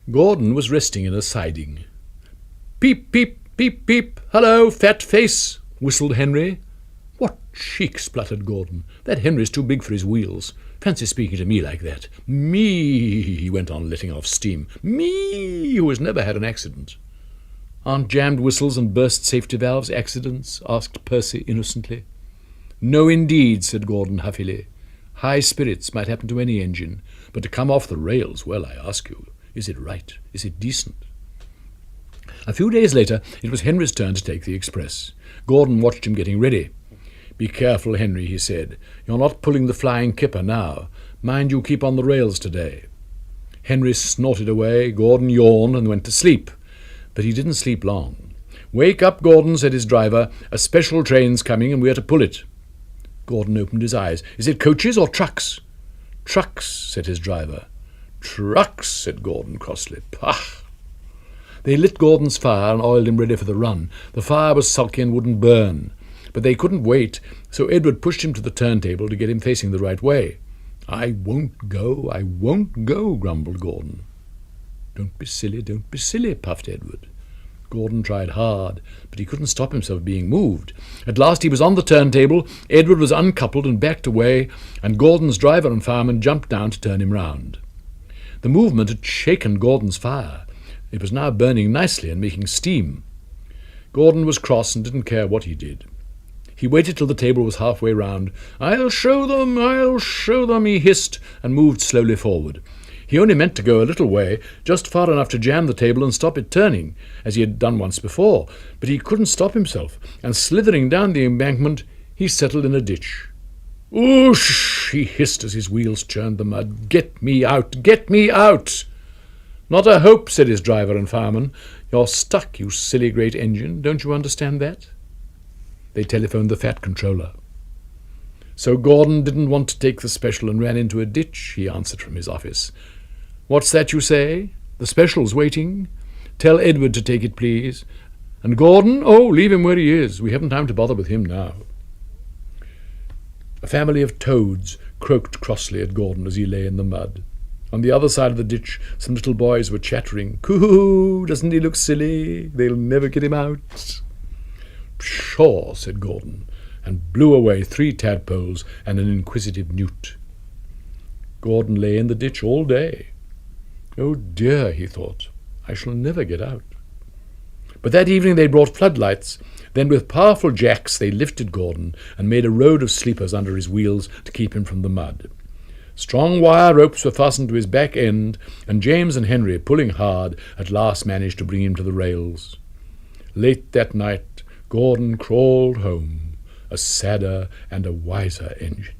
Gordon was resting in a siding. "Peep, peep, peep, peep, hello, fat face," whistled Henry. "What cheek," spluttered Gordon. "That Henry's too big for his wheels. Fancy speaking to me like that. Me," he went on, letting off steam. "Me, who has never had an accident." "Aren't jammed whistles and burst safety valves accidents?" asked Percy innocently. "No, indeed," said Gordon huffily. "High spirits might happen to any engine, but to come off the rails, well, I ask you, is it right? Is it decent?" A few days later, it was Henry's turn to take the express. Gordon watched him getting ready. "Be careful, Henry," he said. "You're not pulling the flying kipper now. Mind you keep on the rails today." Henry snorted away, Gordon yawned and went to sleep. But he didn't sleep long. "Wake up, Gordon," said his driver. "A special train's coming and we're to pull it." Gordon opened his eyes. "Is it coaches or trucks?" "Trucks," said his driver. "Trucks," said Gordon crossly. "Pah!" They lit Gordon's fire and oiled him ready for the run. The fire was sulky and wouldn't burn. But they couldn't wait, so Edward pushed him to the turntable to get him facing the right way. I won't go, grumbled Gordon. Don't be silly, puffed Edward. Gordon tried hard, but he couldn't stop himself being moved. At last he was on the turntable, Edward was uncoupled and backed away, and Gordon's driver and fireman jumped down to turn him round. The movement had shaken Gordon's fire. It was now burning nicely and making steam. Gordon was cross and didn't care what he did. He waited till the table was halfway round. I'll show them, he hissed, and moved slowly forward. He only meant to go a little way, just far enough to jam the table and stop it turning, as he had done once before, but he couldn't stop himself, and slithering down the embankment, he settled in a ditch. "Oosh!" he hissed as his wheels churned the mud. "Get me out! Get me out!" "Not a hope," said his driver and fireman. "You're stuck, you silly great engine. Don't you understand that?" They telephoned the Fat Controller. "So Gordon didn't want to take the special and ran into a ditch," he answered from his office. "What's that you say? The special's waiting? Tell Edward to take it, please. And Gordon? Oh, leave him where he is. We haven't time to bother with him now." A family of toads croaked crossly at Gordon as he lay in the mud. On the other side of the ditch, some little boys were chattering. "Coo-hoo, doesn't he look silly? They'll never get him out." "Pshaw," said Gordon, and blew away 3 tadpoles and an inquisitive newt. Gordon lay in the ditch all day. "Oh dear," he thought, "I shall never get out." But that evening they brought floodlights. Then with powerful jacks they lifted Gordon and made a road of sleepers under his wheels to keep him from the mud. Strong wire ropes were fastened to his back end, and James and Henry, pulling hard, at last managed to bring him to the rails. Late that night Gordon crawled home, a sadder and a wiser engine.